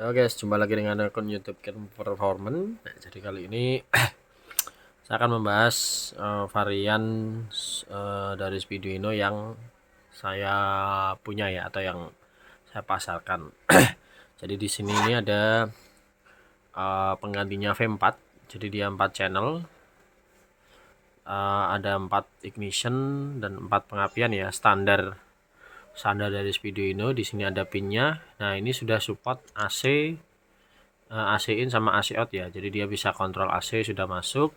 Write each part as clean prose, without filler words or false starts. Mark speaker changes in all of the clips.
Speaker 1: Halo guys, jumpa lagi dengan akun YouTube Ken Performance. Nah, jadi kali ini saya akan membahas varian dari Speeduino yang saya punya ya, atau yang saya pasarkan. Jadi di sini ini ada penggantinya V4. Jadi dia 4 channel, ada 4 ignition dan 4 pengapian ya, standar dari Speeduino. Di sini ada pinnya. Nah, ini sudah support AC, AC in sama AC out ya, jadi dia bisa kontrol AC sudah masuk.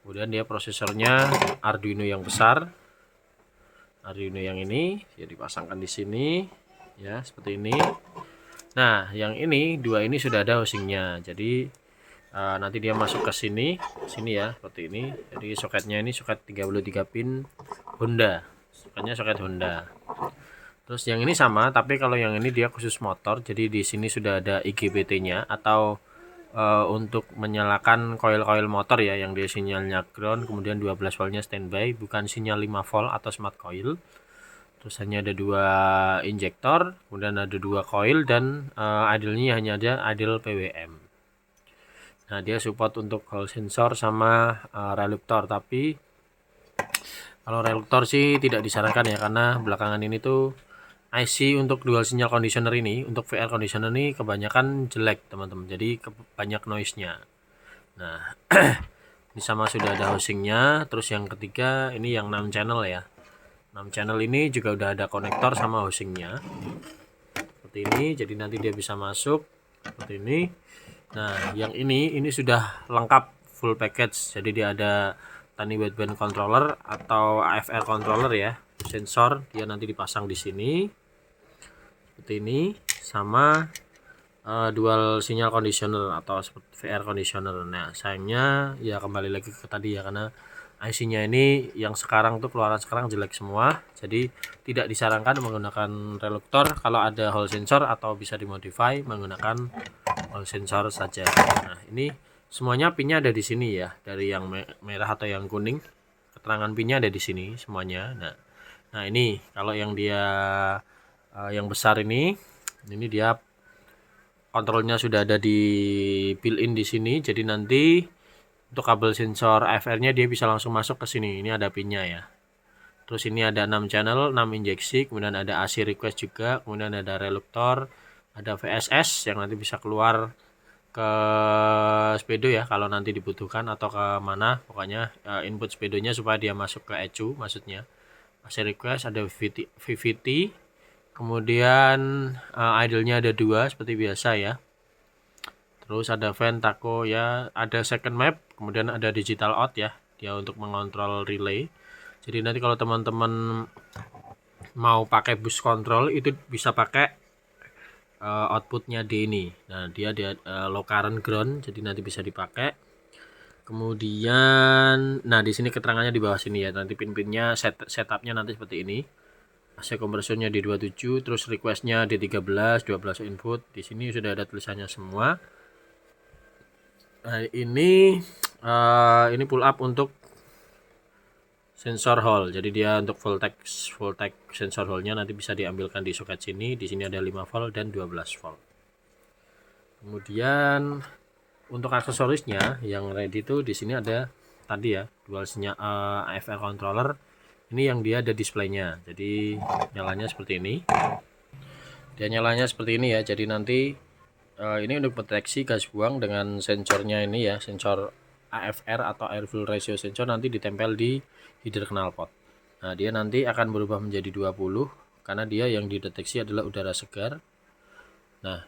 Speaker 1: Kemudian dia prosesornya Arduino yang besar, Arduino yang ini ya dipasangkan di sini ya, seperti ini. Nah, yang ini dua ini sudah ada housingnya, jadi nanti dia masuk ke sini ya, seperti ini. Jadi soketnya ini soket 33 pin Honda, soketnya soket Honda. Terus yang ini sama, tapi kalau yang ini dia khusus motor, jadi di sini sudah ada IGBT-nya atau untuk menyalakan koil-koil motor ya, yang dia sinyalnya ground, kemudian 12 voltnya standby, bukan sinyal 5 volt atau smart coil. Terus hanya ada 2 injektor, kemudian ada 2 coil, dan idle-nya hanya ada idle PWM. Nah, dia support untuk hall sensor sama reluktor, tapi kalau reluktor sih tidak disarankan ya, karena belakangan ini tuh IC untuk dual sinyal conditioner ini, untuk VR conditioner ini kebanyakan jelek teman-teman, jadi banyak noise-nya. Nah, ini sama sudah ada housingnya. Terus yang ketiga ini yang 6 channel ya, 6 channel ini juga udah ada konektor sama housingnya seperti ini, jadi nanti dia bisa masuk seperti ini. Nah, yang ini sudah lengkap full package, jadi dia ada tiny wideband controller atau AFR controller ya, sensor dia nanti dipasang di sini seperti ini, sama dual sinyal conditioner atau VR conditioner. Nah, sayangnya ya kembali lagi ke tadi ya, karena IC-nya ini yang sekarang tuh keluaran sekarang jelek semua, jadi tidak disarankan menggunakan reluktor. Kalau ada hall sensor atau bisa dimodify menggunakan hall sensor saja. Nah, ini semuanya pinnya ada di sini ya, dari yang merah atau yang kuning, keterangan pinnya ada di sini semuanya. Nah ini kalau yang dia yang besar ini dia kontrolnya sudah ada di built-in di sini, jadi nanti untuk kabel sensor AFR-nya dia bisa langsung masuk ke sini. Ini ada pinnya ya. Terus ini ada 6 channel, 6 injeksi, kemudian ada AC request juga, kemudian ada reluktor, ada VSS yang nanti bisa keluar ke speedo ya kalau nanti dibutuhkan, atau ke mana, pokoknya input speedonya supaya dia masuk ke ECU maksudnya. AC request, ada VVT, kemudian idle-nya ada 2 seperti biasa ya. Terus ada fan, taco ya, ada second map, kemudian ada digital out ya, dia untuk mengontrol relay. Jadi nanti kalau teman-teman mau pakai bus control itu bisa pakai outputnya D ini. Nah, dia low current ground, jadi nanti bisa dipakai. Kemudian nah di sini keterangannya di bawah sini ya, nanti pin-pinnya setupnya nanti seperti ini. AC kompresornya di 27, terus requestnya di 13, 12 input. Di sini sudah ada tulisannya semua. Nah, ini pull up untuk sensor hall. Jadi dia untuk voltage sensor hallnya nanti bisa diambilkan di soket sini. Di sini ada 5 volt dan 12 volt. Kemudian untuk aksesorisnya yang ready itu di sini ada tadi ya, dual sinyal AFR controller. Ini yang dia ada displaynya. Jadi nyalanya seperti ini. Dia nyalanya seperti ini ya. Jadi nanti ini untuk deteksi gas buang dengan sensornya ini ya, sensor AFR atau air fuel ratio sensor nanti ditempel di header knalpot. Nah, dia nanti akan berubah menjadi 20 karena dia yang dideteksi adalah udara segar. Nah,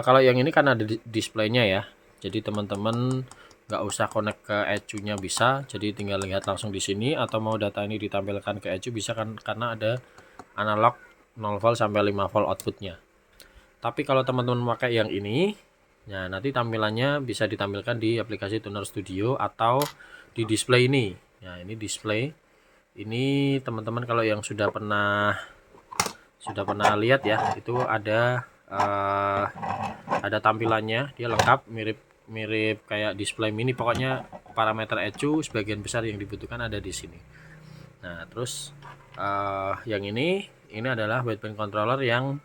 Speaker 1: kalau yang ini kan ada displaynya ya, jadi teman-teman nggak usah connect ke ECU-nya bisa, jadi tinggal lihat langsung di sini, atau mau data ini ditampilkan ke ECU bisa kan, karena ada analog 0 volt sampai 5 volt outputnya. Tapi kalau teman-teman pakai yang ini, nah nanti tampilannya bisa ditampilkan di aplikasi Tuner Studio atau di display ini. Nah, ini display. Ini teman-teman kalau yang sudah pernah lihat ya, itu ada tampilannya, dia lengkap, mirip kayak display mini. Pokoknya parameter ECU sebagian besar yang dibutuhkan ada di sini. Nah, terus yang ini adalah wideband controller yang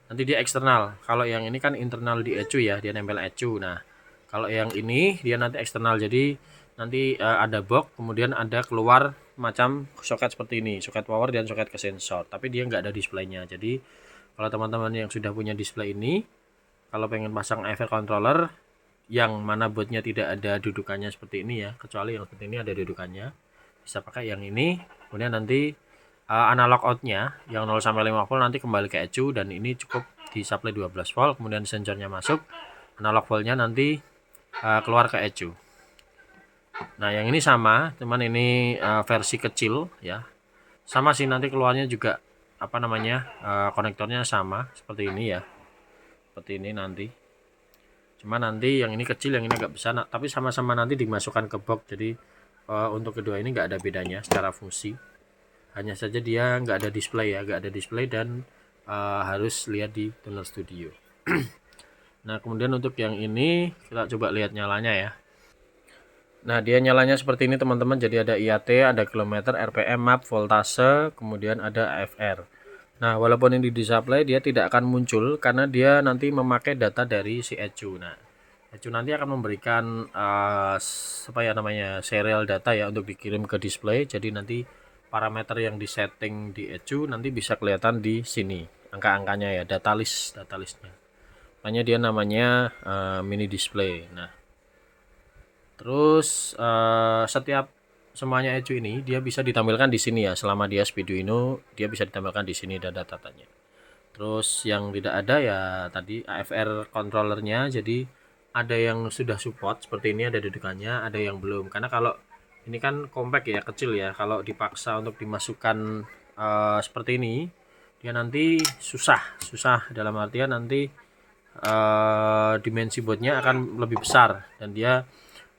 Speaker 1: nanti dia eksternal. Kalau yang ini kan internal di ECU ya, dia nempel ECU. Nah, kalau yang ini dia nanti eksternal, jadi nanti ada box, kemudian ada keluar macam soket seperti ini, soket power dan soket ke sensor, tapi dia nggak ada displaynya. Jadi kalau teman-teman yang sudah punya display ini, kalau pengen pasang EV controller yang mana boardnya tidak ada dudukannya seperti ini ya, kecuali yang seperti ini ada dudukannya, bisa pakai yang ini. Kemudian nanti analog outnya yang 0 sampai 5 volt nanti kembali ke ECU, dan ini cukup di supply 12 volt, kemudian sensornya masuk, analog voltnya nanti keluar ke ECU. Nah yang ini sama, cuman ini versi kecil ya, sama sih, nanti keluarnya juga apa namanya konektornya sama seperti ini ya, seperti ini nanti. Cuma nanti yang ini kecil, yang ini agak besar, tapi sama-sama nanti dimasukkan ke box. Jadi untuk kedua ini nggak ada bedanya secara fungsi, hanya saja dia nggak ada display ya, nggak ada display dan harus lihat di Tuner Studio. Nah kemudian untuk yang ini kita coba lihat nyalanya ya. Nah dia nyalanya seperti ini teman-teman, jadi ada IAT, ada kilometer, RPM, map, voltase, kemudian ada AFR. Nah walaupun ini display, dia tidak akan muncul karena dia nanti memakai data dari si ECU. Nah ECU nanti akan memberikan apa ya namanya, serial data ya untuk dikirim ke display. Jadi nanti parameter yang disetting di ECU nanti bisa kelihatan di sini angka-angkanya ya, data listnya. Makanya dia namanya mini display. Nah terus setiap semuanya ECU ini dia bisa ditampilkan di sini ya, selama dia Speeduino dia bisa ditampilkan di sini data-datanya. Terus yang tidak ada ya tadi AFR controllernya, jadi ada yang sudah support seperti ini, ada dudukannya, ada yang belum. Karena kalau ini kan compact ya, kecil ya, kalau dipaksa untuk dimasukkan seperti ini, dia nanti susah dalam artian nanti dimensi boardnya akan lebih besar dan dia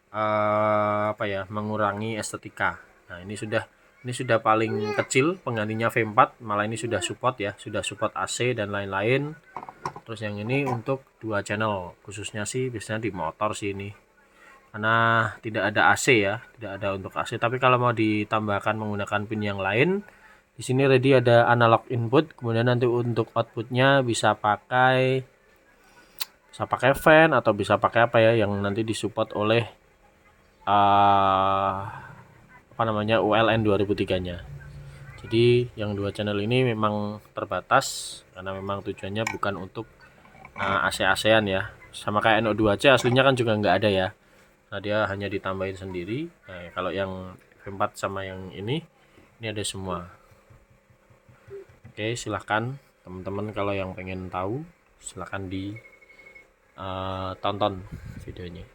Speaker 1: apa ya, mengurangi estetika. Nah ini sudah paling kecil, penggantinya V4, malah ini sudah support ya, sudah support AC dan lain-lain. Terus yang ini untuk 2 channel, khususnya sih biasanya di motor sih ini, karena tidak ada AC ya, tidak ada untuk AC. Tapi kalau mau ditambahkan menggunakan pin yang lain, di sini ready ada analog input, kemudian nanti untuk outputnya bisa pakai fan atau bisa pakai apa ya yang nanti disupport oleh apa namanya ULN 2003-nya. Jadi yang 2 channel ini memang terbatas karena memang tujuannya bukan untuk AC-AC-an ya. Sama kayak NO2C aslinya kan juga nggak ada ya. Nah dia hanya ditambahin sendiri. Nah, kalau yang V4 sama yang ini ada semua. Oke, silahkan teman-teman kalau yang pengen tahu silahkan di tonton videonya.